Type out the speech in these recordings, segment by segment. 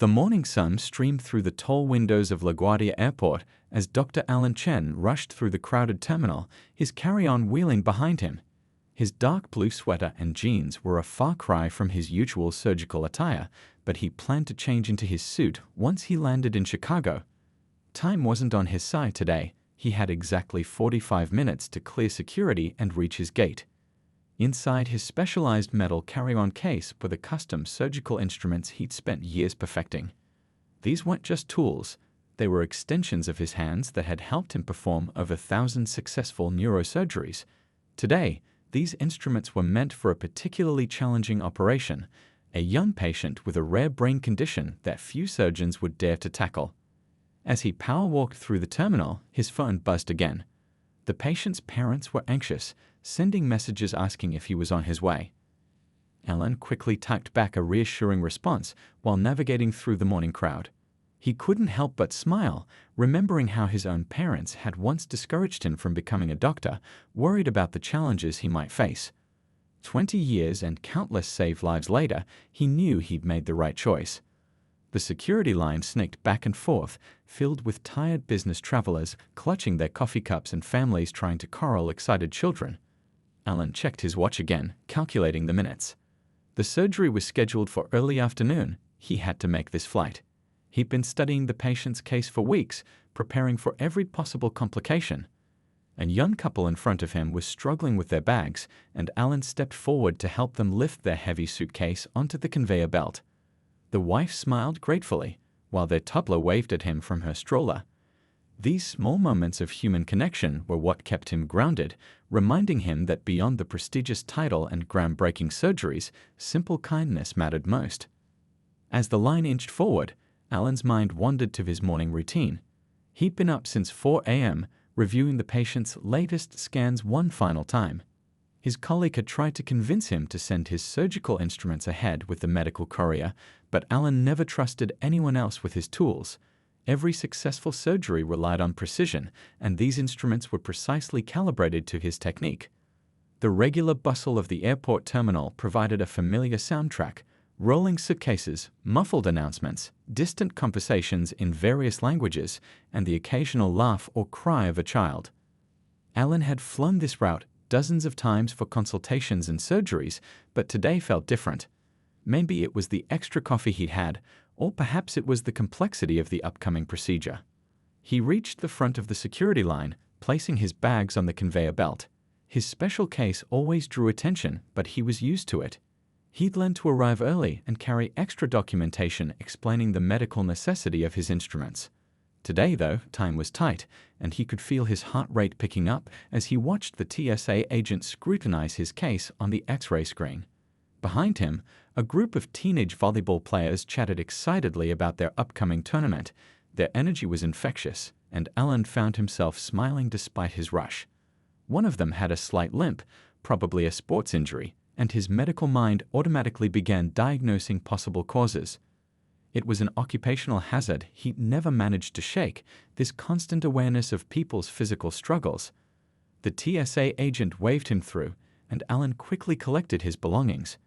The morning sun streamed through the tall windows of LaGuardia Airport as Dr. Alan Chen rushed through the crowded terminal, his carry-on wheeling behind him. His dark blue sweater and jeans were a far cry from his usual surgical attire, but he planned to change into his suit once he landed in Chicago. Time wasn't on his side today. He had exactly 45 minutes to clear security and reach his gate. Inside his specialized metal carry-on case were the custom surgical instruments he'd spent years perfecting. These weren't just tools. They were extensions of his hands that had helped him perform over 1,000 successful neurosurgeries. Today, these instruments were meant for a particularly challenging operation, a young patient with a rare brain condition that few surgeons would dare to tackle. As he power-walked through the terminal, his phone buzzed again. The patient's parents were anxious, sending messages asking if he was on his way. Alan quickly typed back a reassuring response while navigating through the morning crowd. He couldn't help but smile, remembering how his own parents had once discouraged him from becoming a doctor, worried about the challenges he might face. 20 years and countless saved lives later, he knew he'd made the right choice. The security line snaked back and forth, filled with tired business travelers clutching their coffee cups and families trying to corral excited children. Alan checked his watch again, calculating the minutes. The surgery was scheduled for early afternoon. He had to make this flight. He'd been studying the patient's case for weeks, preparing for every possible complication. A young couple in front of him was struggling with their bags, and Alan stepped forward to help them lift their heavy suitcase onto the conveyor belt. The wife smiled gratefully, while their toddler waved at him from her stroller. These small moments of human connection were what kept him grounded, reminding him that beyond the prestigious title and groundbreaking surgeries, simple kindness mattered most. As the line inched forward, Alan's mind wandered to his morning routine. He'd been up since 4 a.m., reviewing the patient's latest scans one final time. His colleague had tried to convince him to send his surgical instruments ahead with the medical courier, but Alan never trusted anyone else with his tools. Every successful surgery relied on precision, and these instruments were precisely calibrated to his technique. The regular bustle of the airport terminal provided a familiar soundtrack: rolling suitcases, muffled announcements, distant conversations in various languages, and the occasional laugh or cry of a child. Alan had flown this route dozens of times for consultations and surgeries, but today felt different. Maybe it was the extra coffee he'd had, or perhaps it was the complexity of the upcoming procedure. He reached the front of the security line, placing his bags on the conveyor belt. His special case always drew attention, but he was used to it. He'd learned to arrive early and carry extra documentation explaining the medical necessity of his instruments. Today, though, time was tight, and he could feel his heart rate picking up as he watched the TSA agent scrutinize his case on the X-ray screen. Behind him, a group of teenage volleyball players chatted excitedly about their upcoming tournament. Their energy was infectious, and Alan found himself smiling despite his rush. One of them had a slight limp, probably a sports injury, and his medical mind automatically began diagnosing possible causes. It was an occupational hazard he'd never managed to shake, this constant awareness of people's physical struggles. The TSA agent waved him through, and Alan quickly collected his belongings.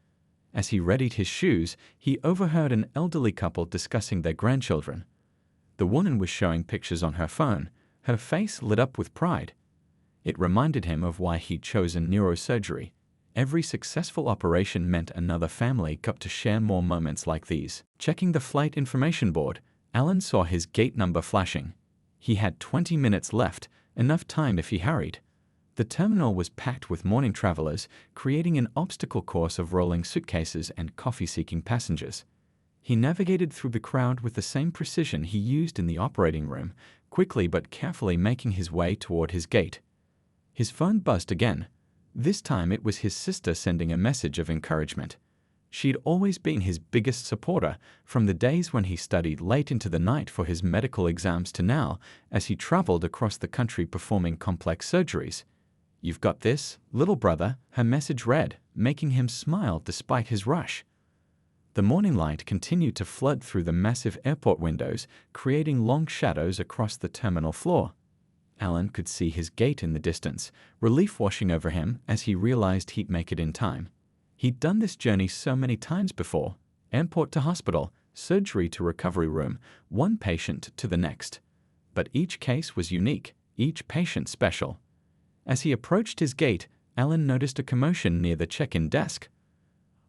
As he readied his shoes, he overheard an elderly couple discussing their grandchildren. The woman was showing pictures on her phone, her face lit up with pride. It reminded him of why he'd chosen neurosurgery. Every successful operation meant another family got to share more moments like these. Checking the flight information board, Alan saw his gate number flashing. He had 20 minutes left, enough time if he hurried. The terminal was packed with morning travelers, creating an obstacle course of rolling suitcases and coffee-seeking passengers. He navigated through the crowd with the same precision he used in the operating room, quickly but carefully making his way toward his gate. His phone buzzed again. This time it was his sister sending a message of encouragement. She'd always been his biggest supporter, from the days when he studied late into the night for his medical exams to now, as he traveled across the country performing complex surgeries. "You've got this, little brother," her message read, making him smile despite his rush. The morning light continued to flood through the massive airport windows, creating long shadows across the terminal floor. Alan could see his gate in the distance, relief washing over him as he realized he'd make it in time. He'd done this journey so many times before, airport to hospital, surgery to recovery room, one patient to the next. But each case was unique, each patient special. As he approached his gate, Alan noticed a commotion near the check-in desk.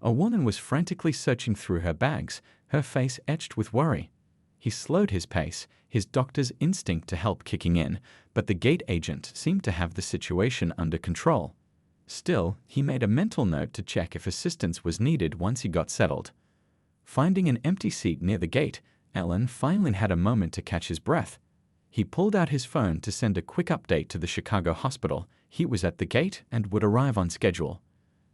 A woman was frantically searching through her bags, her face etched with worry. He slowed his pace, his doctor's instinct to help kicking in, but the gate agent seemed to have the situation under control. Still, he made a mental note to check if assistance was needed once he got settled. Finding an empty seat near the gate, Alan finally had a moment to catch his breath. He pulled out his phone to send a quick update to the Chicago hospital. He was at the gate and would arrive on schedule.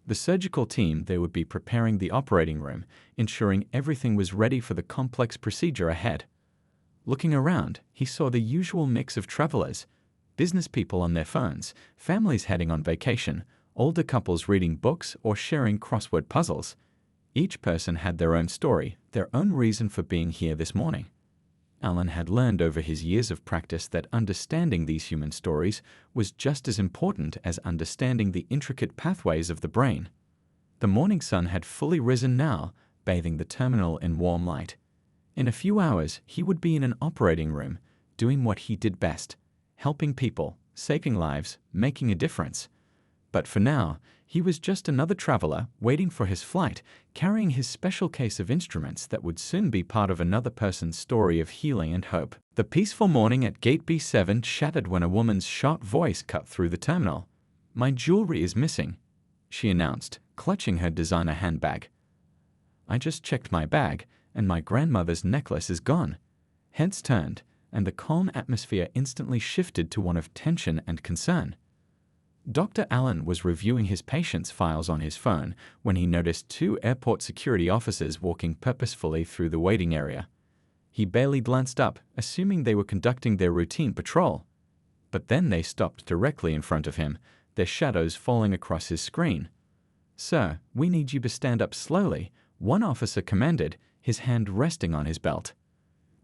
The surgical team, they would be preparing the operating room, ensuring everything was ready for the complex procedure ahead. Looking around, he saw the usual mix of travelers, business people on their phones, families heading on vacation, older couples reading books or sharing crossword puzzles. Each person had their own story, their own reason for being here this morning. Alan had learned over his years of practice that understanding these human stories was just as important as understanding the intricate pathways of the brain. The morning sun had fully risen now, bathing the terminal in warm light. In a few hours, he would be in an operating room, doing what he did best, helping people, saving lives, making a difference. But for now, he was just another traveler waiting for his flight, carrying his special case of instruments that would soon be part of another person's story of healing and hope. The peaceful morning at Gate B7 shattered when a woman's sharp voice cut through the terminal. "My jewelry is missing," she announced, clutching her designer handbag. "I just checked my bag, and my grandmother's necklace is gone." Heads turned, and the calm atmosphere instantly shifted to one of tension and concern. Dr. Allen was reviewing his patient's files on his phone when he noticed two airport security officers walking purposefully through the waiting area. He barely glanced up, assuming they were conducting their routine patrol. But then they stopped directly in front of him, their shadows falling across his screen. "Sir, we need you to stand up slowly," one officer commanded, his hand resting on his belt.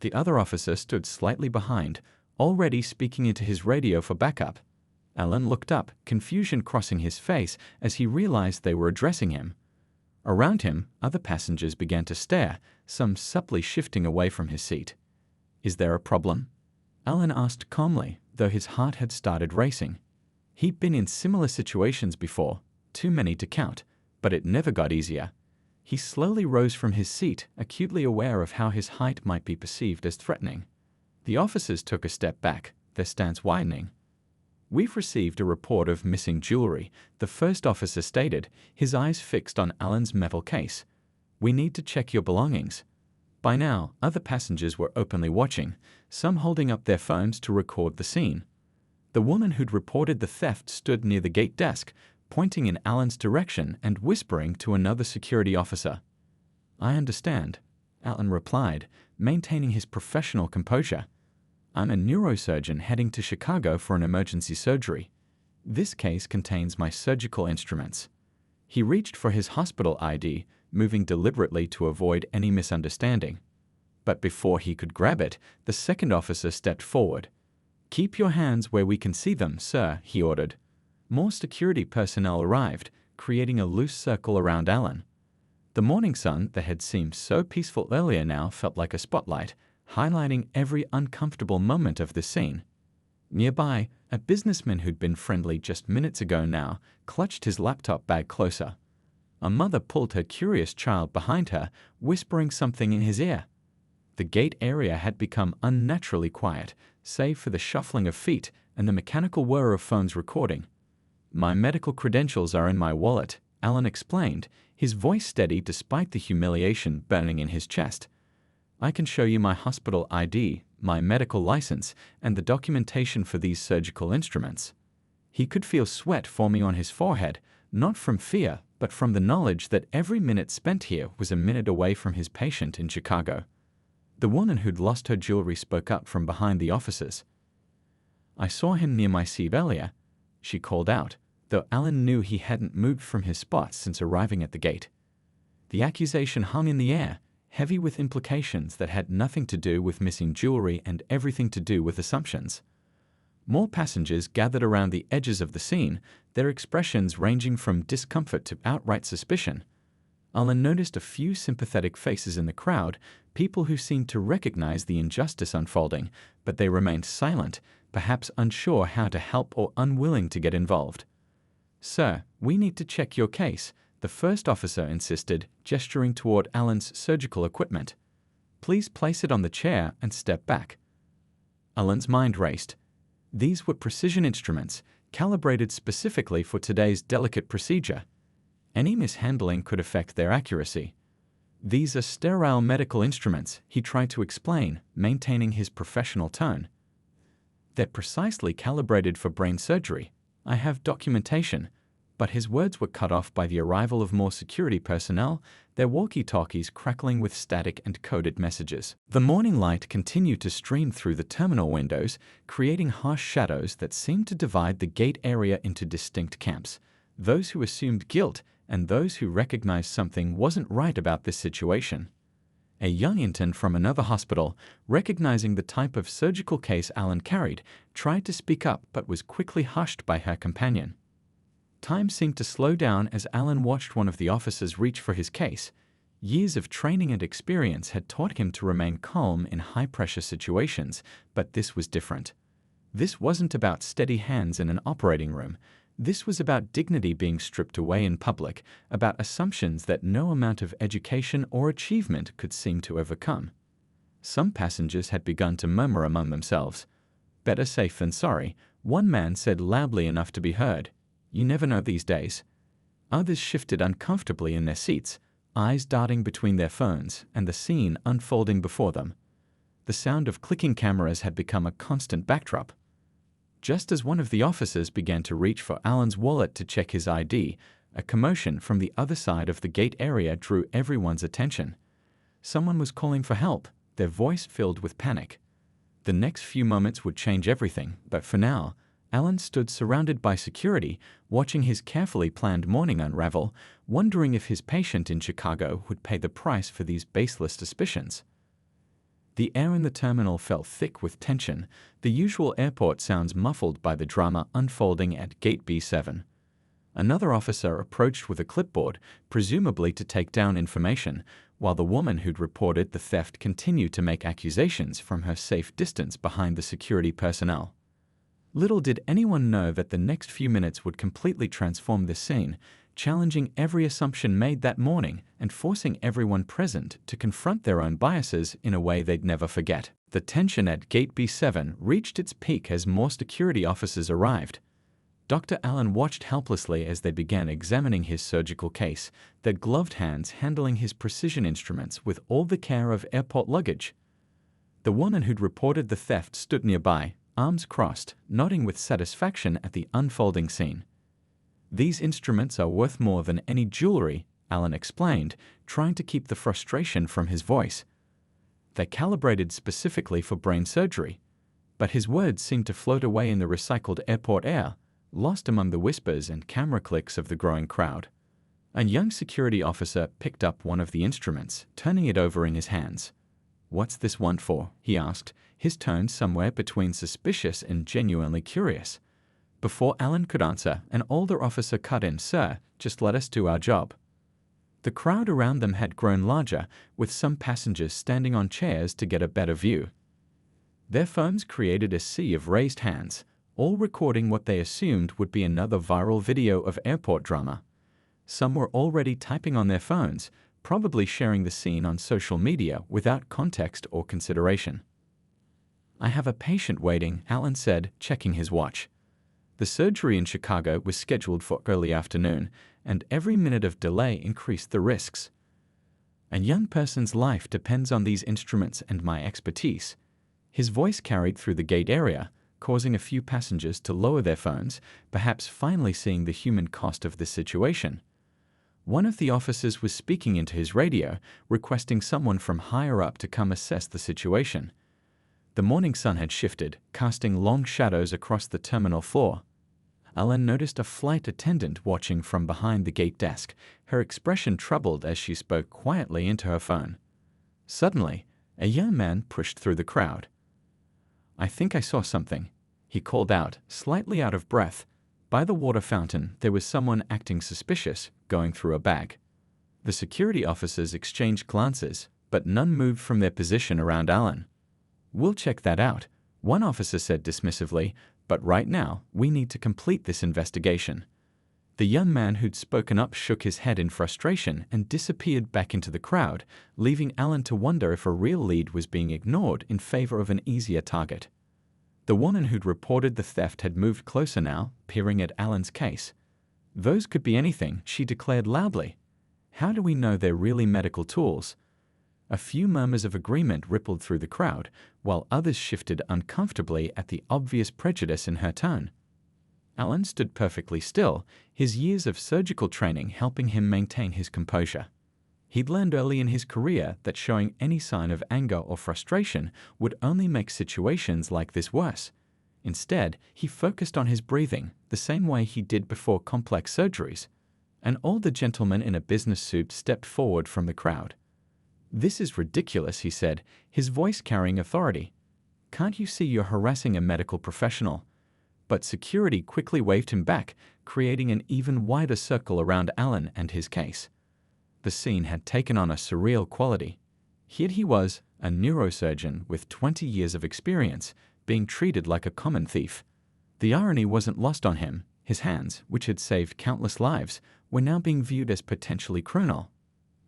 The other officer stood slightly behind, already speaking into his radio for backup. Alan looked up, confusion crossing his face as he realized they were addressing him. Around him, other passengers began to stare, some subtly shifting away from his seat. "Is there a problem?" Alan asked calmly, though his heart had started racing. He'd been in similar situations before, too many to count, but it never got easier. He slowly rose from his seat, acutely aware of how his height might be perceived as threatening. The officers took a step back, their stance widening. "We've received a report of missing jewelry," the first officer stated, his eyes fixed on Alan's metal case. "We need to check your belongings." By now, other passengers were openly watching, some holding up their phones to record the scene. The woman who'd reported the theft stood near the gate desk, pointing in Alan's direction and whispering to another security officer. "I understand," Alan replied, maintaining his professional composure. "I'm a neurosurgeon heading to Chicago for an emergency surgery. This case contains my surgical instruments." He reached for his hospital ID, moving deliberately to avoid any misunderstanding. But before he could grab it, the second officer stepped forward. "Keep your hands where we can see them, sir," he ordered. More security personnel arrived, creating a loose circle around Alan. The morning sun that had seemed so peaceful earlier now felt like a spotlight, highlighting every uncomfortable moment of the scene. Nearby, a businessman who'd been friendly just minutes ago now clutched his laptop bag closer. A mother pulled her curious child behind her, whispering something in his ear. The gate area had become unnaturally quiet, save for the shuffling of feet and the mechanical whir of phones recording. "My medical credentials are in my wallet," Alan explained, his voice steady despite the humiliation burning in his chest. "I can show you my hospital ID, my medical license, and the documentation for these surgical instruments." He could feel sweat forming on his forehead, not from fear, but from the knowledge that every minute spent here was a minute away from his patient in Chicago. The woman who'd lost her jewelry spoke up from behind the officers. "I saw him near my seat earlier," she called out, though Alan knew he hadn't moved from his spot since arriving at the gate. The accusation hung in the air, heavy with implications that had nothing to do with missing jewelry and everything to do with assumptions. More passengers gathered around the edges of the scene, their expressions ranging from discomfort to outright suspicion. Alan noticed a few sympathetic faces in the crowd, people who seemed to recognize the injustice unfolding, but they remained silent, perhaps unsure how to help or unwilling to get involved. "Sir, we need to check your case," the first officer insisted, gesturing toward Alan's surgical equipment. "Please place it on the chair and step back." Alan's mind raced. These were precision instruments, calibrated specifically for today's delicate procedure. Any mishandling could affect their accuracy. "These are sterile medical instruments," he tried to explain, maintaining his professional tone. "They're precisely calibrated for brain surgery. I have documentation." But his words were cut off by the arrival of more security personnel, their walkie-talkies crackling with static and coded messages. The morning light continued to stream through the terminal windows, creating harsh shadows that seemed to divide the gate area into distinct camps: those who assumed guilt and those who recognized something wasn't right about this situation. A young intern from another hospital, recognizing the type of surgical case Alan carried, tried to speak up but was quickly hushed by her companion. Time seemed to slow down as Alan watched one of the officers reach for his case. Years of training and experience had taught him to remain calm in high-pressure situations, but this was different. This wasn't about steady hands in an operating room. This was about dignity being stripped away in public, about assumptions that no amount of education or achievement could seem to overcome. Some passengers had begun to murmur among themselves. "Better safe than sorry," one man said loudly enough to be heard. "You never know these days." Others shifted uncomfortably in their seats, eyes darting between their phones and the scene unfolding before them. The sound of clicking cameras had become a constant backdrop. Just as one of the officers began to reach for Alan's wallet to check his ID, a commotion from the other side of the gate area drew everyone's attention. Someone was calling for help, their voice filled with panic. The next few moments would change everything, but for now, Alan stood surrounded by security, watching his carefully planned morning unravel, wondering if his patient in Chicago would pay the price for these baseless suspicions. The air in the terminal felt thick with tension, the usual airport sounds muffled by the drama unfolding at Gate B7. Another officer approached with a clipboard, presumably to take down information, while the woman who'd reported the theft continued to make accusations from her safe distance behind the security personnel. Little did anyone know that the next few minutes would completely transform this scene, challenging every assumption made that morning and forcing everyone present to confront their own biases in a way they'd never forget. The tension at Gate B7 reached its peak as more security officers arrived. Dr. Alan watched helplessly as they began examining his surgical case, their gloved hands handling his precision instruments with all the care of airport luggage. The woman who'd reported the theft stood nearby, arms crossed, nodding with satisfaction at the unfolding scene. "These instruments are worth more than any jewelry," Alan explained, trying to keep the frustration from his voice. "They're calibrated specifically for brain surgery." But his words seemed to float away in the recycled airport air, lost among the whispers and camera clicks of the growing crowd. A young security officer picked up one of the instruments, turning it over in his hands. "What's this one for?" he asked, his tone somewhere between suspicious and genuinely curious. Before Alan could answer, an older officer cut in, "Sir, just let us do our job." The crowd around them had grown larger, with some passengers standing on chairs to get a better view. Their phones created a sea of raised hands, all recording what they assumed would be another viral video of airport drama. Some were already typing on their phones, probably sharing the scene on social media without context or consideration. "I have a patient waiting," Alan said, checking his watch. The surgery in Chicago was scheduled for early afternoon, and every minute of delay increased the risks. "A young person's life depends on these instruments and my expertise." His voice carried through the gate area, causing a few passengers to lower their phones, perhaps finally seeing the human cost of this situation. One of the officers was speaking into his radio, requesting someone from higher up to come assess the situation. The morning sun had shifted, casting long shadows across the terminal floor. Alan noticed a flight attendant watching from behind the gate desk, her expression troubled as she spoke quietly into her phone. Suddenly, a young man pushed through the crowd. "I think I saw something," he called out, slightly out of breath. By the water fountain, there was someone acting suspicious, going through a bag. The security officers exchanged glances, but none moved from their position around Alan. "We'll check that out," one officer said dismissively, "but right now, we need to complete this investigation." The young man who'd spoken up shook his head in frustration and disappeared back into the crowd, leaving Alan to wonder if a real lead was being ignored in favor of an easier target. The woman who'd reported the theft had moved closer now, peering at Alan's case. "Those could be anything," she declared loudly. "How do we know they're really medical tools?" A few murmurs of agreement rippled through the crowd, while others shifted uncomfortably at the obvious prejudice in her tone. Alan stood perfectly still, his years of surgical training helping him maintain his composure. He'd learned early in his career that showing any sign of anger or frustration would only make situations like this worse. Instead, he focused on his breathing, the same way he did before complex surgeries. An older gentleman in a business suit stepped forward from the crowd. "This is ridiculous," he said, his voice carrying authority. "Can't you see you're harassing a medical professional?" But security quickly waved him back, creating an even wider circle around Alan and his case. The scene had taken on a surreal quality. Here he was, a neurosurgeon with 20 years of experience, being treated like a common thief. The irony wasn't lost on him. His hands, which had saved countless lives, were now being viewed as potentially criminal.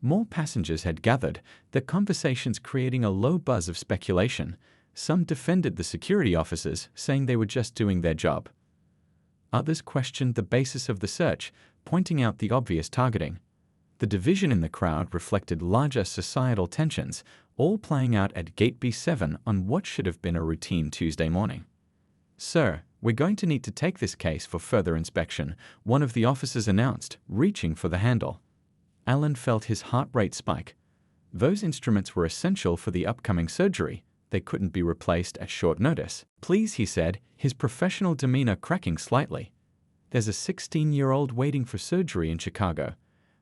More passengers had gathered, their conversations creating a low buzz of speculation. Some defended the security officers, saying they were just doing their job. Others questioned the basis of the search, pointing out the obvious targeting. The division in the crowd reflected larger societal tensions, all playing out at Gate B7 on what should have been a routine Tuesday morning. "Sir, we're going to need to take this case for further inspection," one of the officers announced, reaching for the handle. Alan felt his heart rate spike. Those instruments were essential for the upcoming surgery. They couldn't be replaced at short notice. "Please," he said, his professional demeanor cracking slightly. "There's a 16-year-old waiting for surgery in Chicago.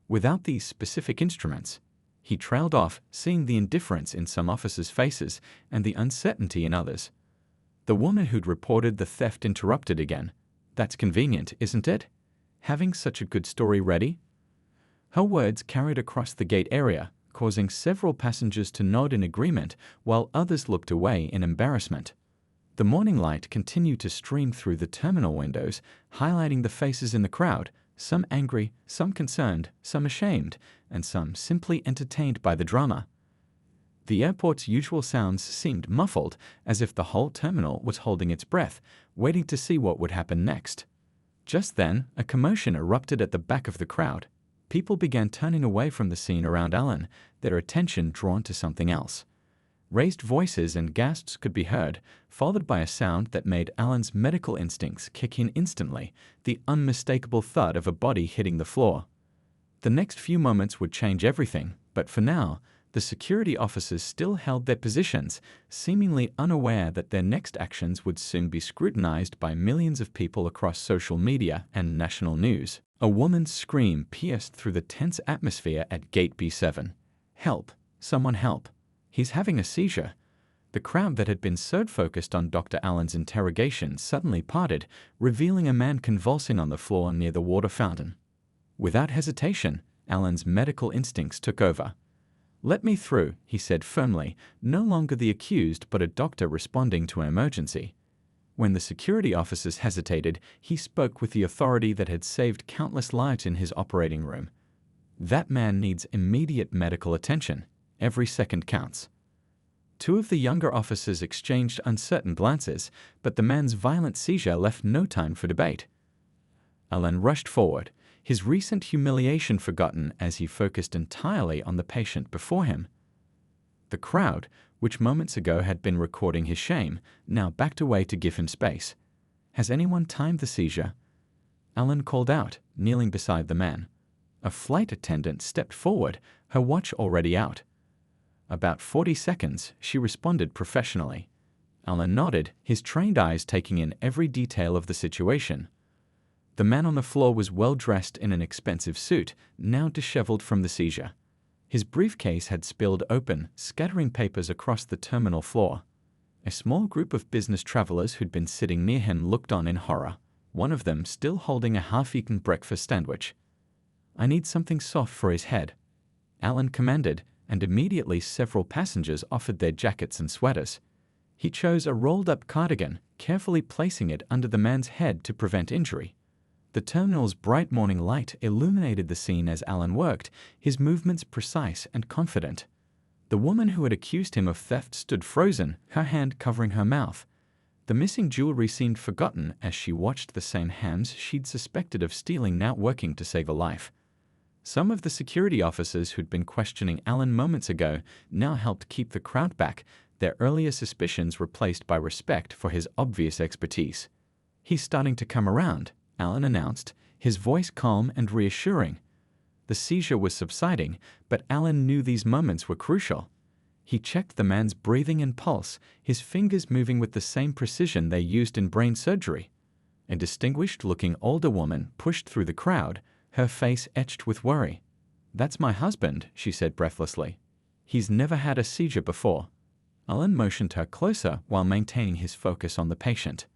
Without these specific instruments." He trailed off, seeing the indifference in some officers' faces and the uncertainty in others. The woman who'd reported the theft interrupted again. "That's convenient, isn't it? Having such a good story ready?" Her words carried across the gate area, causing several passengers to nod in agreement while others looked away in embarrassment. The morning light continued to stream through the terminal windows, highlighting the faces in the crowd, some angry, some concerned, some ashamed, and some simply entertained by the drama. The airport's usual sounds seemed muffled, as if the whole terminal was holding its breath, waiting to see what would happen next. Just then, a commotion erupted at the back of the crowd. People began turning away from the scene around Alan, their attention drawn to something else. Raised voices and gasps could be heard, followed by a sound that made Alan's medical instincts kick in instantly, the unmistakable thud of a body hitting the floor. The next few moments would change everything, but for now, the security officers still held their positions, seemingly unaware that their next actions would soon be scrutinized by millions of people across social media and national news. A woman's scream pierced through the tense atmosphere at Gate B7. "Help! Someone help! He's having a seizure!" The crowd that had been so focused on Dr. Allen's interrogation suddenly parted, revealing a man convulsing on the floor near the water fountain. Without hesitation, Allen's medical instincts took over. "Let me through," he said firmly, no longer the accused but a doctor responding to an emergency. When the security officers hesitated, he spoke with the authority that had saved countless lives in his operating room. "That man needs immediate medical attention. Every second counts." Two of the younger officers exchanged uncertain glances, but the man's violent seizure left no time for debate. Alan rushed forward, his recent humiliation forgotten as he focused entirely on the patient before him. The crowd, which moments ago had been recording his shame, now backed away to give him space. "Has anyone timed the seizure?" Alan called out, kneeling beside the man. A flight attendant stepped forward, her watch already out. "About 40 seconds, she responded professionally. Alan nodded, his trained eyes taking in every detail of the situation. The man on the floor was well-dressed in an expensive suit, now disheveled from the seizure. His briefcase had spilled open, scattering papers across the terminal floor. A small group of business travelers who'd been sitting near him looked on in horror, one of them still holding a half-eaten breakfast sandwich. "I need something soft for his head," Alan commanded, and immediately several passengers offered their jackets and sweaters. He chose a rolled-up cardigan, carefully placing it under the man's head to prevent injury. The terminal's bright morning light illuminated the scene as Alan worked, his movements precise and confident. The woman who had accused him of theft stood frozen, her hand covering her mouth. The missing jewelry seemed forgotten as she watched the same hams she'd suspected of stealing now working to save a life. Some of the security officers who'd been questioning Alan moments ago now helped keep the crowd back, their earlier suspicions replaced by respect for his obvious expertise. "He's starting to come around," Alan announced, his voice calm and reassuring. The seizure was subsiding, but Alan knew these moments were crucial. He checked the man's breathing and pulse, his fingers moving with the same precision they used in brain surgery. A distinguished-looking older woman pushed through the crowd, her face etched with worry. "That's my husband," she said breathlessly. "He's never had a seizure before." Alan motioned her closer while maintaining his focus on the patient.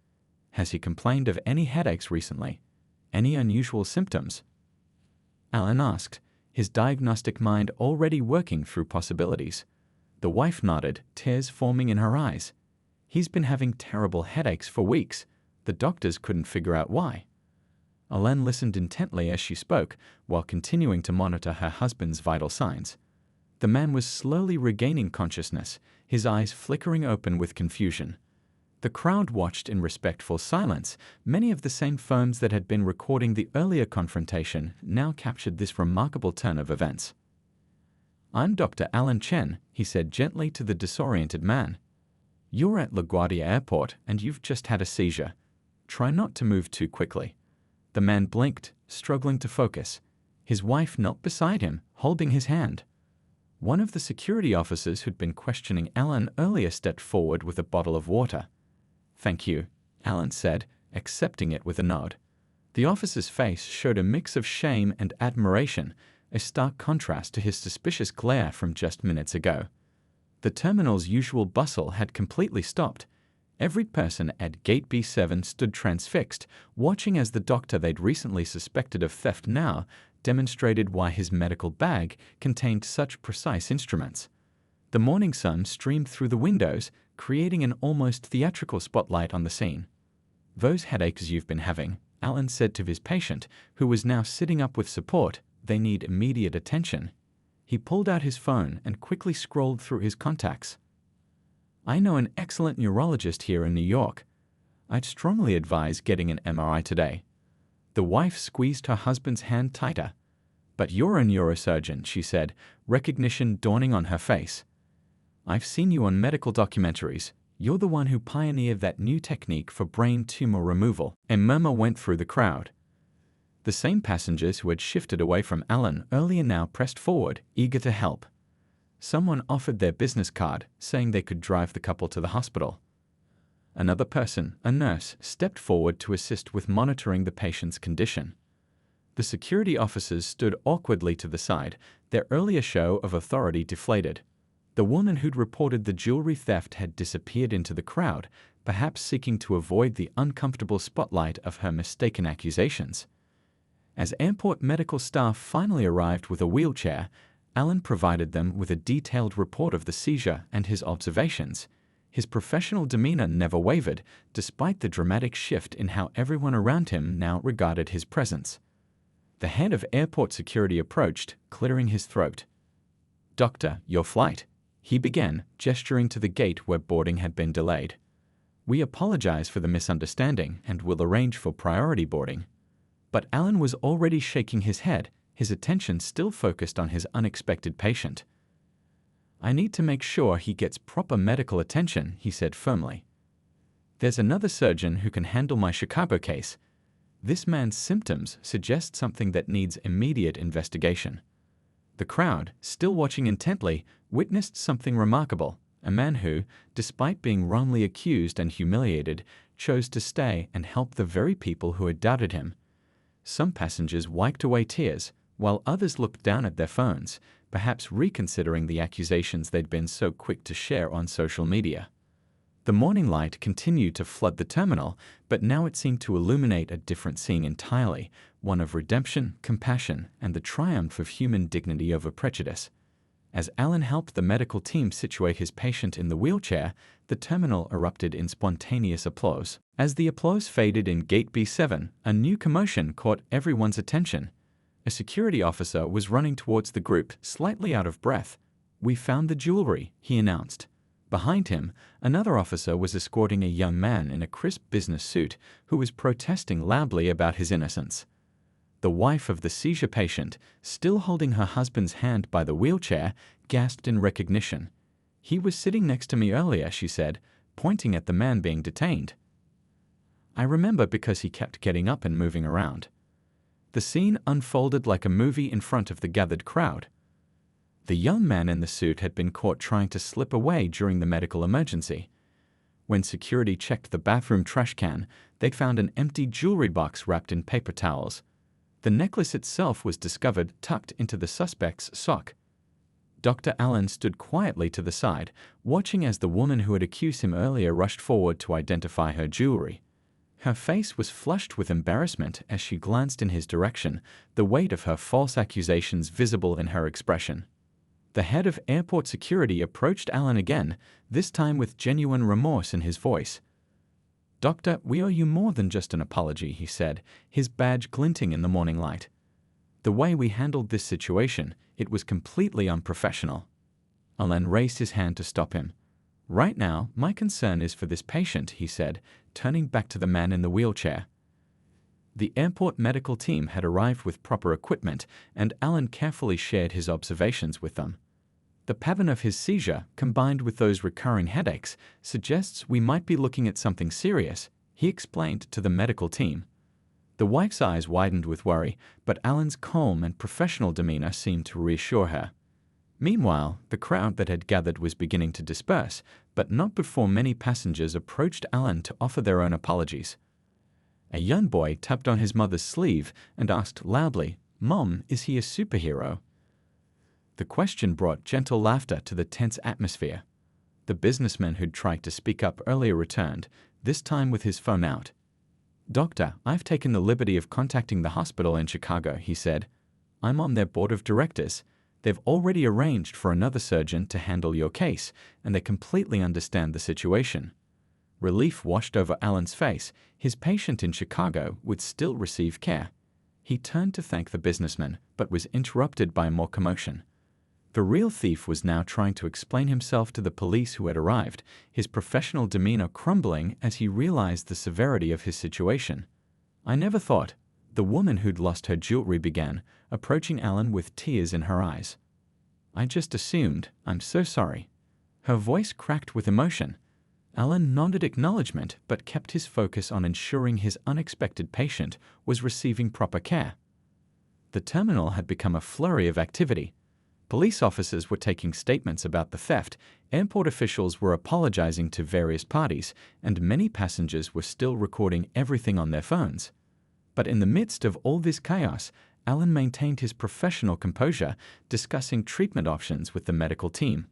"Has he complained of any headaches recently? Any unusual symptoms?" Alan asked, his diagnostic mind already working through possibilities. The wife nodded, tears forming in her eyes. "He's been having terrible headaches for weeks. The doctors couldn't figure out why." Alan listened intently as she spoke, while continuing to monitor her husband's vital signs. The man was slowly regaining consciousness, his eyes flickering open with confusion. The crowd watched in respectful silence. Many of the same phones that had been recording the earlier confrontation now captured this remarkable turn of events. "I'm Dr. Alan Chen," he said gently to the disoriented man. "You're at LaGuardia Airport and you've just had a seizure. Try not to move too quickly." The man blinked, struggling to focus. His wife knelt beside him, holding his hand. One of the security officers who'd been questioning Alan earlier stepped forward with a bottle of water. "Thank you," Alan said, accepting it with a nod. The officer's face showed a mix of shame and admiration, a stark contrast to his suspicious glare from just minutes ago. The terminal's usual bustle had completely stopped. Every person at Gate B7 stood transfixed, watching as the doctor they'd recently suspected of theft now demonstrated why his medical bag contained such precise instruments. The morning sun streamed through the windows, creating an almost theatrical spotlight on the scene. "Those headaches you've been having," Alan said to his patient, who was now sitting up with support, "they need immediate attention." He pulled out his phone and quickly scrolled through his contacts. "I know an excellent neurologist here in New York. I'd strongly advise getting an MRI today." The wife squeezed her husband's hand tighter. "But you're a neurosurgeon," she said, recognition dawning on her face. "I've seen you on medical documentaries. You're the one who pioneered that new technique for brain tumor removal." A murmur went through the crowd. The same passengers who had shifted away from Alan earlier now pressed forward, eager to help. Someone offered their business card, saying they could drive the couple to the hospital. Another person, a nurse, stepped forward to assist with monitoring the patient's condition. The security officers stood awkwardly to the side, their earlier show of authority deflated. The woman who'd reported the jewelry theft had disappeared into the crowd, perhaps seeking to avoid the uncomfortable spotlight of her mistaken accusations. As airport medical staff finally arrived with a wheelchair, Alan provided them with a detailed report of the seizure and his observations. His professional demeanor never wavered, despite the dramatic shift in how everyone around him now regarded his presence. The head of airport security approached, clearing his throat. "Doctor, your flight," he began, gesturing to the gate where boarding had been delayed. "We apologize for the misunderstanding and will arrange for priority boarding." But Alan was already shaking his head, his attention still focused on his unexpected patient. "I need to make sure he gets proper medical attention," he said firmly. "There's another surgeon who can handle my Chicago case. This man's symptoms suggest something that needs immediate investigation." The crowd, still watching intently, witnessed something remarkable. A man who, despite being wrongly accused and humiliated, chose to stay and help the very people who had doubted him. Some passengers wiped away tears, while others looked down at their phones, perhaps reconsidering the accusations they'd been so quick to share on social media. The morning light continued to flood the terminal, but now it seemed to illuminate a different scene entirely, one of redemption, compassion, and the triumph of human dignity over prejudice. As Alan helped the medical team situate his patient in the wheelchair, the terminal erupted in spontaneous applause. As the applause faded in Gate B7, a new commotion caught everyone's attention. A security officer was running towards the group, slightly out of breath. "We found the jewelry," he announced. Behind him, another officer was escorting a young man in a crisp business suit who was protesting loudly about his innocence. The wife of the seizure patient, still holding her husband's hand by the wheelchair, gasped in recognition. "He was sitting next to me earlier," she said, pointing at the man being detained. "I remember because he kept getting up and moving around." The scene unfolded like a movie in front of the gathered crowd. The young man in the suit had been caught trying to slip away during the medical emergency. When security checked the bathroom trash can, they found an empty jewelry box wrapped in paper towels. The necklace itself was discovered tucked into the suspect's sock. Dr. Allen stood quietly to the side, watching as the woman who had accused him earlier rushed forward to identify her jewelry. Her face was flushed with embarrassment as she glanced in his direction, the weight of her false accusations visible in her expression. The head of airport security approached Alan again, this time with genuine remorse in his voice. "Doctor, we owe you more than just an apology," he said, his badge glinting in the morning light. "The way we handled this situation, it was completely unprofessional." Alan raised his hand to stop him. "Right now, my concern is for this patient," he said, turning back to the man in the wheelchair. The airport medical team had arrived with proper equipment, and Alan carefully shared his observations with them. "The pattern of his seizure, combined with those recurring headaches, suggests we might be looking at something serious," he explained to the medical team. The wife's eyes widened with worry, but Alan's calm and professional demeanor seemed to reassure her. Meanwhile, the crowd that had gathered was beginning to disperse, but not before many passengers approached Alan to offer their own apologies. A young boy tapped on his mother's sleeve and asked loudly, "Mom, is he a superhero?" The question brought gentle laughter to the tense atmosphere. The businessman who'd tried to speak up earlier returned, this time with his phone out. "Doctor, I've taken the liberty of contacting the hospital in Chicago," he said. "I'm on their board of directors. They've already arranged for another surgeon to handle your case, and they completely understand the situation." Relief washed over Alan's face. His patient in Chicago would still receive care. He turned to thank the businessman, but was interrupted by more commotion. The real thief was now trying to explain himself to the police who had arrived, his professional demeanor crumbling as he realized the severity of his situation. "I never thought," the woman who'd lost her jewelry began, approaching Alan with tears in her eyes. "I just assumed. I'm so sorry." Her voice cracked with emotion. Alan nodded acknowledgement but kept his focus on ensuring his unexpected patient was receiving proper care. The terminal had become a flurry of activity. Police officers were taking statements about the theft, airport officials were apologizing to various parties, and many passengers were still recording everything on their phones. But in the midst of all this chaos, Alan maintained his professional composure, discussing treatment options with the medical team.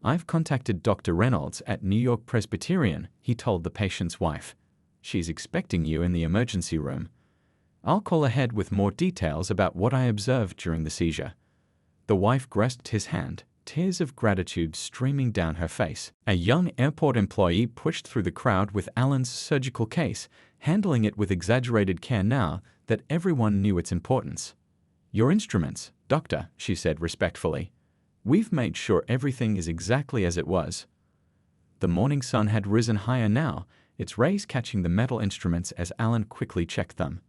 "I've contacted Dr. Reynolds at New York Presbyterian," he told the patient's wife. "She's expecting you in the emergency room. I'll call ahead with more details about what I observed during the seizure." The wife grasped his hand, tears of gratitude streaming down her face. A young airport employee pushed through the crowd with Alan's surgical case, handling it with exaggerated care now that everyone knew its importance. "Your instruments, doctor," she said respectfully. "We've made sure everything is exactly as it was." The morning sun had risen higher now, its rays catching the metal instruments as Alan quickly checked them.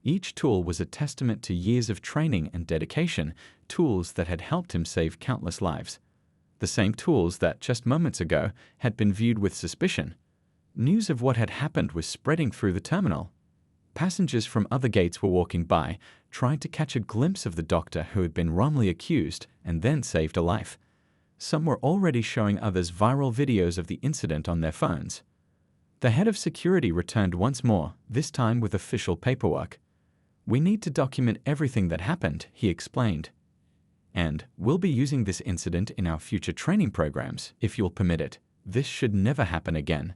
Each tool was a testament to years of training and dedication, tools that had helped him save countless lives. The same tools that, just moments ago, had been viewed with suspicion. News of what had happened was spreading through the terminal. Passengers from other gates were walking by, trying to catch a glimpse of the doctor who had been wrongly accused and then saved a life. Some were already showing others viral videos of the incident on their phones. The head of security returned once more, this time with official paperwork. "We need to document everything that happened," he explained. "And we'll be using this incident in our future training programs, if you'll permit it," This should never happen again.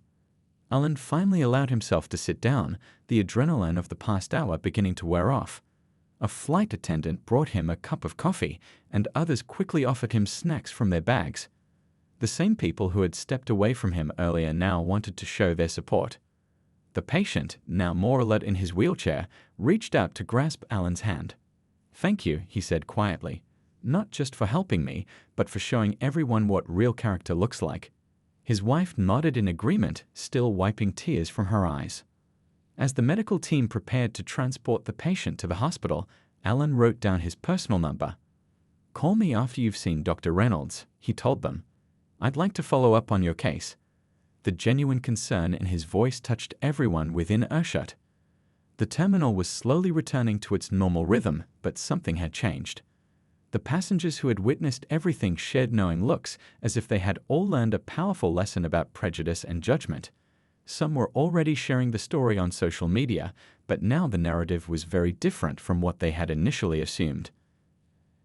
Alan finally allowed himself to sit down, the adrenaline of the past hour beginning to wear off. A flight attendant brought him a cup of coffee, and others quickly offered him snacks from their bags. The same people who had stepped away from him earlier now wanted to show their support. The patient, now more alert in his wheelchair, reached out to grasp Alan's hand. "Thank you," he said quietly, "not just for helping me, but for showing everyone what real character looks like." His wife nodded in agreement, still wiping tears from her eyes. As the medical team prepared to transport the patient to the hospital, Alan wrote down his personal number. "Call me after you've seen Dr. Reynolds," he told them. "I'd like to follow up on your case." The genuine concern in his voice touched everyone within earshot. The terminal was slowly returning to its normal rhythm, but something had changed. The passengers who had witnessed everything shared knowing looks, as if they had all learned a powerful lesson about prejudice and judgment. Some were already sharing the story on social media, but now the narrative was very different from what they had initially assumed.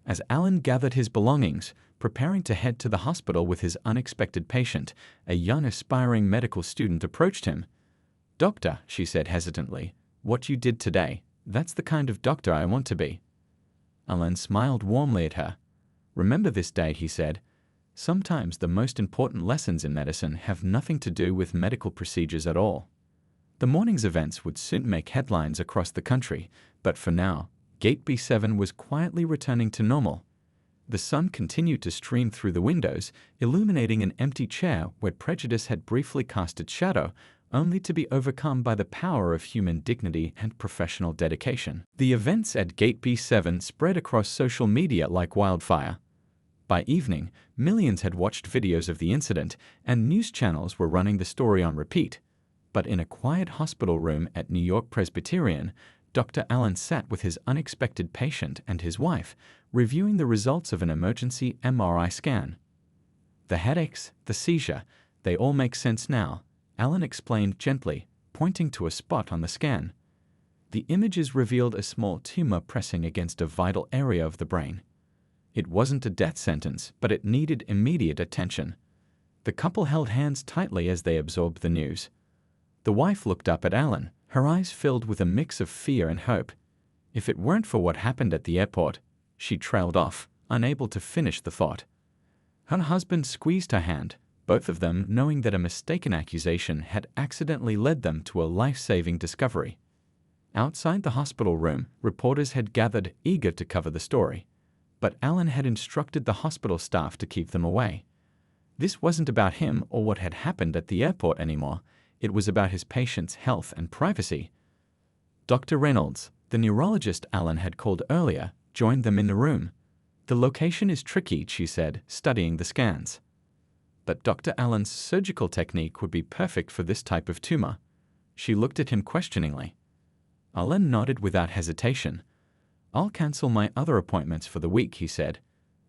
As Alan gathered his belongings, preparing to head to the hospital with his unexpected patient, a young aspiring medical student approached him. "Doctor," she said hesitantly, "what you did today, that's the kind of doctor I want to be." Alan smiled warmly at her. "Remember this day," he said. "Sometimes the most important lessons in medicine have nothing to do with medical procedures at all." The morning's events would soon make headlines across the country, but for now, Gate B7 was quietly returning to normal. The sun continued to stream through the windows, illuminating an empty chair where prejudice had briefly cast its shadow, only to be overcome by the power of human dignity and professional dedication. The events at Gate B7 spread across social media like wildfire. By evening, millions had watched videos of the incident, and news channels were running the story on repeat. But in a quiet hospital room at New York Presbyterian, Dr. Alan sat with his unexpected patient and his wife, reviewing the results of an emergency MRI scan. "The headaches, the seizure, they all make sense now," Alan explained gently, pointing to a spot on the scan. The images revealed a small tumor pressing against a vital area of the brain. It wasn't a death sentence, but it needed immediate attention. The couple held hands tightly as they absorbed the news. The wife looked up at Alan, her eyes filled with a mix of fear and hope. If it weren't for what happened at the airport, she trailed off, unable to finish the thought. Her husband squeezed her hand, both of them knowing that a mistaken accusation had accidentally led them to a life-saving discovery. Outside the hospital room, reporters had gathered, eager to cover the story. But Alan had instructed the hospital staff to keep them away. This wasn't about him or what had happened at the airport anymore. It was about his patient's health and privacy. Dr. Reynolds, the neurologist Alan had called earlier, joined them in the room. "The location is tricky," she said, studying the scans. "But Dr. Alan's surgical technique would be perfect for this type of tumor." She looked at him questioningly. Alan nodded without hesitation. "I'll cancel my other appointments for the week," he said.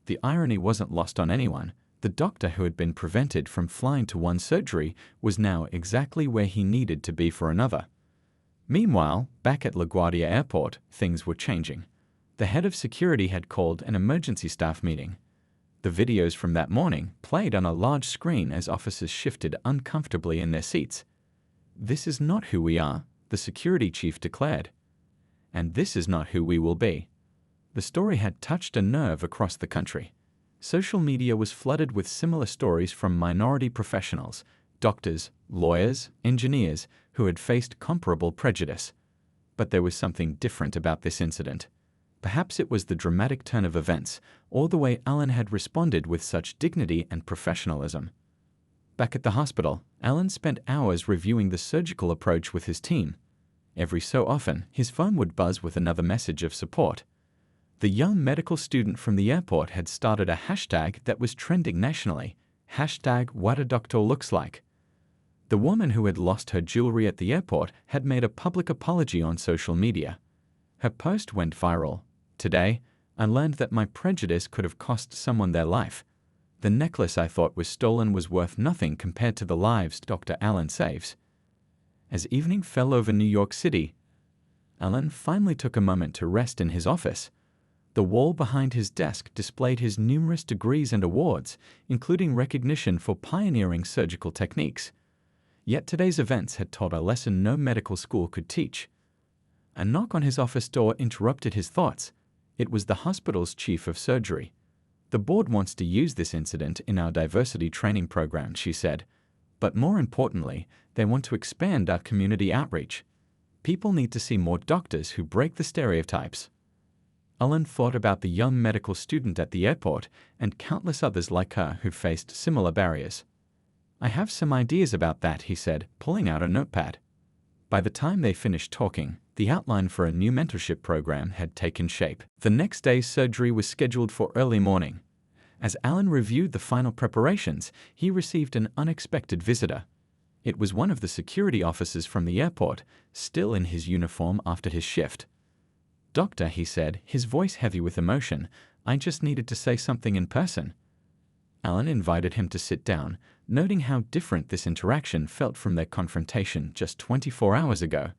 The irony wasn't lost on anyone. The doctor who had been prevented from flying to one surgery was now exactly where he needed to be for another. Meanwhile, back at LaGuardia Airport, things were changing. The head of security had called an emergency staff meeting. The videos from that morning played on a large screen as officers shifted uncomfortably in their seats. "This is not who we are," the security chief declared. "And this is not who we will be." The story had touched a nerve across the country. Social media was flooded with similar stories from minority professionals, doctors, lawyers, engineers, who had faced comparable prejudice. But there was something different about this incident. Perhaps it was the dramatic turn of events, or the way Alan had responded with such dignity and professionalism. Back at the hospital, Alan spent hours reviewing the surgical approach with his team. Every so often, his phone would buzz with another message of support. The young medical student from the airport had started a hashtag that was trending nationally, #WhatADoctorLooksLike. The woman who had lost her jewelry at the airport had made a public apology on social media. Her post went viral. "Today, I learned that my prejudice could have cost someone their life. The necklace I thought was stolen was worth nothing compared to the lives Dr. Alan saves." As evening fell over New York City, Alan finally took a moment to rest in his office. The wall behind his desk displayed his numerous degrees and awards, including recognition for pioneering surgical techniques. Yet today's events had taught a lesson no medical school could teach. A knock on his office door interrupted his thoughts. It was the hospital's chief of surgery. "The board wants to use this incident in our diversity training program," she said. "But more importantly, they want to expand our community outreach. People need to see more doctors who break the stereotypes." Alan thought about the young medical student at the airport and countless others like her who faced similar barriers. "I have some ideas about that," he said, pulling out a notepad. By the time they finished talking, the outline for a new mentorship program had taken shape. The next day's surgery was scheduled for early morning. As Alan reviewed the final preparations, he received an unexpected visitor. It was one of the security officers from the airport, still in his uniform after his shift. "Doctor," he said, his voice heavy with emotion, "I just needed to say something in person." Alan invited him to sit down, noting how different this interaction felt from their confrontation just 24 hours ago.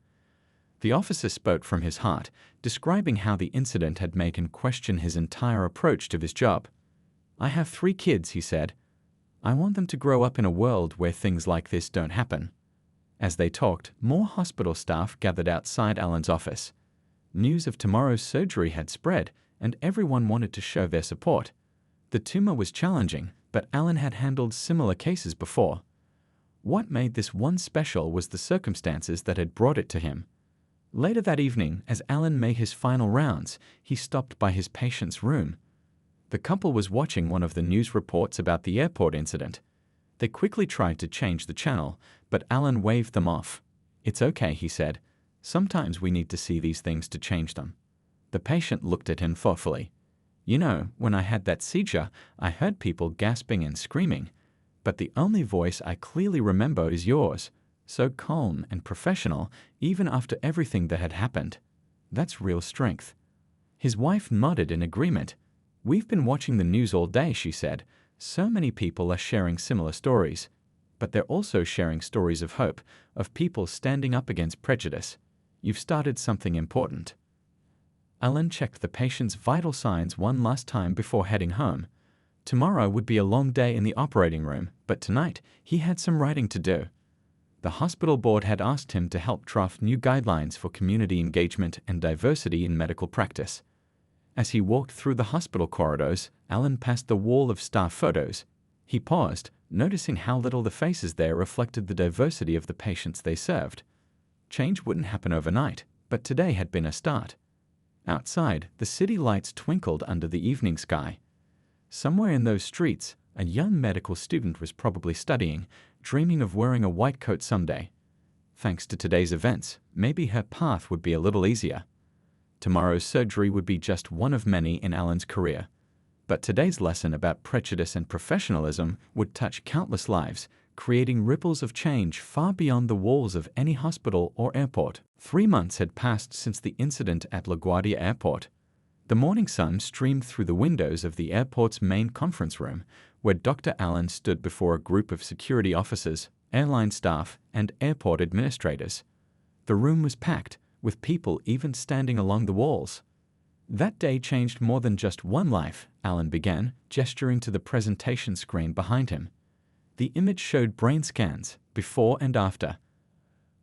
The officer spoke from his heart, describing how the incident had made him question his entire approach to his job. "I have 3 kids," he said. "I want them to grow up in a world where things like this don't happen." As they talked, more hospital staff gathered outside Alan's office. News of tomorrow's surgery had spread, and everyone wanted to show their support. The tumor was challenging, but Alan had handled similar cases before. What made this one special was the circumstances that had brought it to him. Later that evening, as Alan made his final rounds, he stopped by his patient's room. The couple was watching one of the news reports about the airport incident. They quickly tried to change the channel, but Alan waved them off. "It's okay," he said. "Sometimes we need to see these things to change them." The patient looked at him thoughtfully. "You know, when I had that seizure, I heard people gasping and screaming. But the only voice I clearly remember is yours, so calm and professional, even after everything that had happened. That's real strength." His wife nodded in agreement. "We've been watching the news all day," she said. "So many people are sharing similar stories. But they're also sharing stories of hope, of people standing up against prejudice. You've started something important." Alan checked the patient's vital signs one last time before heading home. Tomorrow would be a long day in the operating room, but tonight he had some writing to do. The hospital board had asked him to help draft new guidelines for community engagement and diversity in medical practice. As he walked through the hospital corridors, Alan passed the wall of staff photos. He paused, noticing how little the faces there reflected the diversity of the patients they served. Change wouldn't happen overnight, but today had been a start. Outside, the city lights twinkled under the evening sky. Somewhere in those streets, a young medical student was probably studying, dreaming of wearing a white coat someday. Thanks to today's events, maybe her path would be a little easier. Tomorrow's surgery would be just one of many in Alan's career. But today's lesson about prejudice and professionalism would touch countless lives, creating ripples of change far beyond the walls of any hospital or airport. 3 months had passed since the incident at LaGuardia Airport. The morning sun streamed through the windows of the airport's main conference room, where Dr. Allen stood before a group of security officers, airline staff, and airport administrators. The room was packed, with people even standing along the walls. "That day changed more than just one life," Alan began, gesturing to the presentation screen behind him. The image showed brain scans, before and after,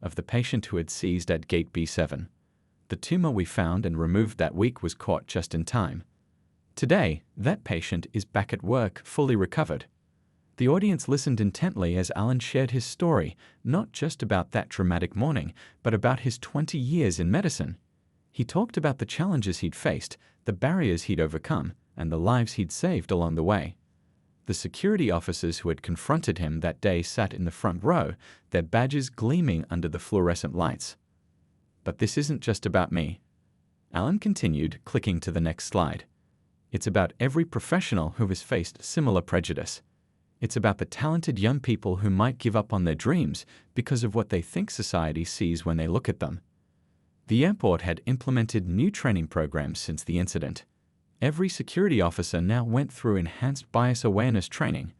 of the patient who had seized at gate B7. The tumor we found and removed that week was caught just in time. Today, that patient is back at work, fully recovered. The audience listened intently as Alan shared his story, not just about that traumatic morning, but about his 20 years in medicine. He talked about the challenges he'd faced, the barriers he'd overcome, and the lives he'd saved along the way. The security officers who had confronted him that day sat in the front row, their badges gleaming under the fluorescent lights. "But this isn't just about me," Alan continued, clicking to the next slide. "It's about every professional who has faced similar prejudice. It's about the talented young people who might give up on their dreams because of what they think society sees when they look at them." The airport had implemented new training programs since the incident. Every security officer now went through enhanced bias awareness training.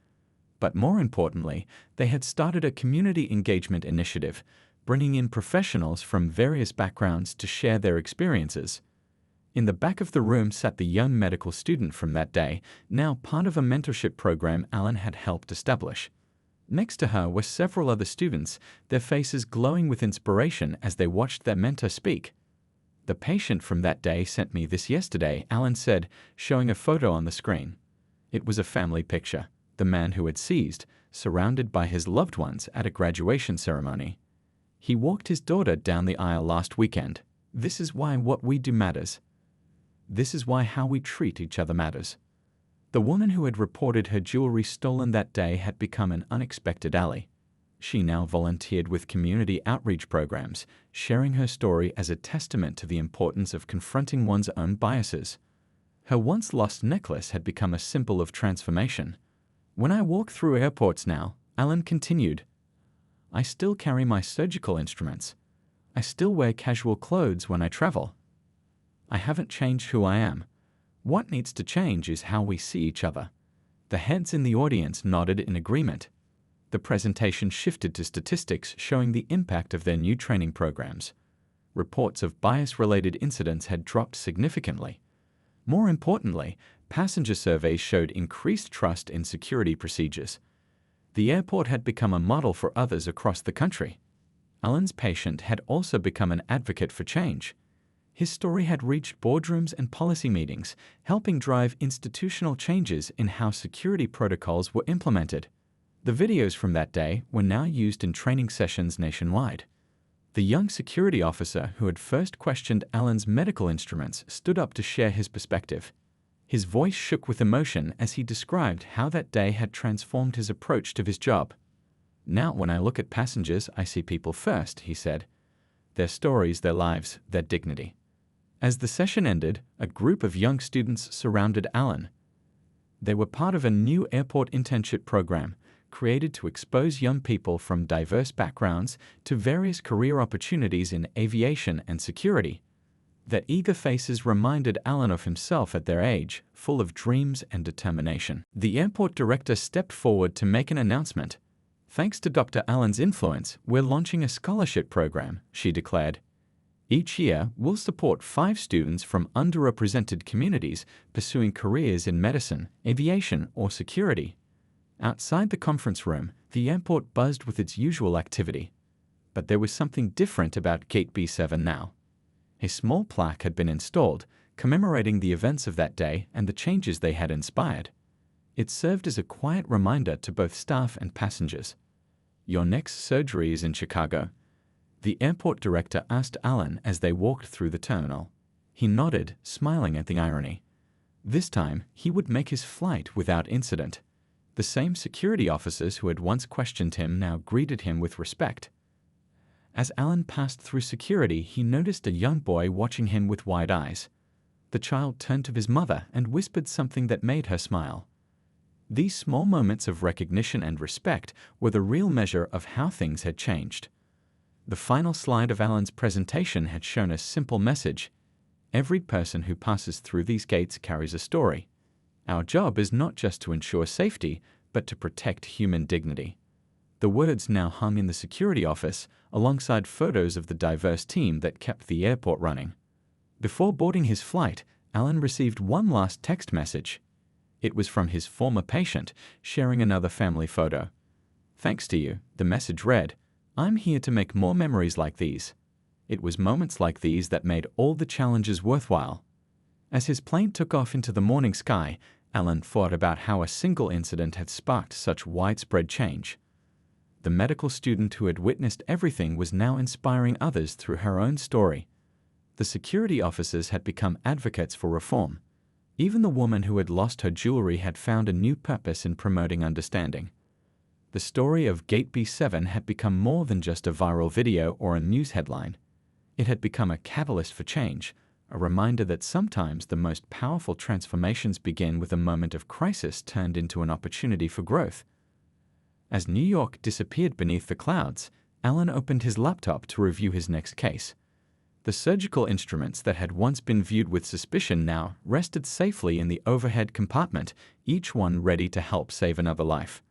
But more importantly, they had started a community engagement initiative, bringing in professionals from various backgrounds to share their experiences. In the back of the room sat the young medical student from that day, now part of a mentorship program Alan had helped establish. Next to her were several other students, their faces glowing with inspiration as they watched their mentor speak. "The patient from that day sent me this yesterday," Alan said, showing a photo on the screen. It was a family picture, the man who had seized, surrounded by his loved ones at a graduation ceremony. He walked his daughter down the aisle last weekend. This is why what we do matters. This is why how we treat each other matters. The woman who had reported her jewelry stolen that day had become an unexpected ally. She now volunteered with community outreach programs, sharing her story as a testament to the importance of confronting one's own biases. Her once-lost necklace had become a symbol of transformation. "When I walk through airports now," Alan continued, "I still carry my surgical instruments. I still wear casual clothes when I travel. I haven't changed who I am. What needs to change is how we see each other." The heads in the audience nodded in agreement. The presentation shifted to statistics showing the impact of their new training programs. Reports of bias-related incidents had dropped significantly. More importantly, passenger surveys showed increased trust in security procedures. The airport had become a model for others across the country. Alan's patient had also become an advocate for change. His story had reached boardrooms and policy meetings, helping drive institutional changes in how security protocols were implemented. The videos from that day were now used in training sessions nationwide. The young security officer who had first questioned Alan's medical instruments stood up to share his perspective. His voice shook with emotion as he described how that day had transformed his approach to his job. "Now, when I look at passengers, I see people first," he said. "Their stories, their lives, their dignity." As the session ended, a group of young students surrounded Alan. They were part of a new airport internship program created to expose young people from diverse backgrounds to various career opportunities in aviation and security. Their eager faces reminded Alan of himself at their age, full of dreams and determination. The airport director stepped forward to make an announcement. "Thanks to Dr. Alan's influence, we're launching a scholarship program," she declared. "Each year, we'll support 5 students from underrepresented communities pursuing careers in medicine, aviation, or security." Outside the conference room, the airport buzzed with its usual activity. But there was something different about Gate B7 now. A small plaque had been installed, commemorating the events of that day and the changes they had inspired. It served as a quiet reminder to both staff and passengers. "Your next surgery is in Chicago?" the airport director asked Alan as they walked through the terminal. He nodded, smiling at the irony. This time, he would make his flight without incident. The same security officers who had once questioned him now greeted him with respect. As Alan passed through security, he noticed a young boy watching him with wide eyes. The child turned to his mother and whispered something that made her smile. These small moments of recognition and respect were the real measure of how things had changed. The final slide of Alan's presentation had shown a simple message. Every person who passes through these gates carries a story. Our job is not just to ensure safety, but to protect human dignity. The words now hung in the security office, alongside photos of the diverse team that kept the airport running. Before boarding his flight, Alan received one last text message. It was from his former patient, sharing another family photo. "Thanks to you," the message read, "I'm here to make more memories like these." It was moments like these that made all the challenges worthwhile. As his plane took off into the morning sky, Alan thought about how a single incident had sparked such widespread change. The medical student who had witnessed everything was now inspiring others through her own story. The security officers had become advocates for reform. Even the woman who had lost her jewelry had found a new purpose in promoting understanding. The story of Gate B7 had become more than just a viral video or a news headline. It had become a catalyst for change, a reminder that sometimes the most powerful transformations begin with a moment of crisis turned into an opportunity for growth. As New York disappeared beneath the clouds, Alan opened his laptop to review his next case. The surgical instruments that had once been viewed with suspicion now rested safely in the overhead compartment, each one ready to help save another life.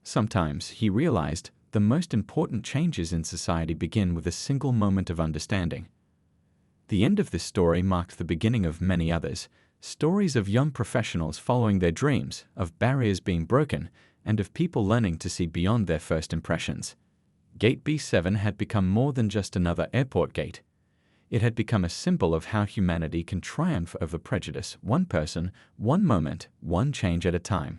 Sometimes, he realized, the most important changes in society begin with a single moment of understanding. The end of this story marked the beginning of many others, stories of young professionals following their dreams, of barriers being broken, and of people learning to see beyond their first impressions. Gate B7 had become more than just another airport gate. It had become a symbol of how humanity can triumph over prejudice, one person, one moment, one change at a time.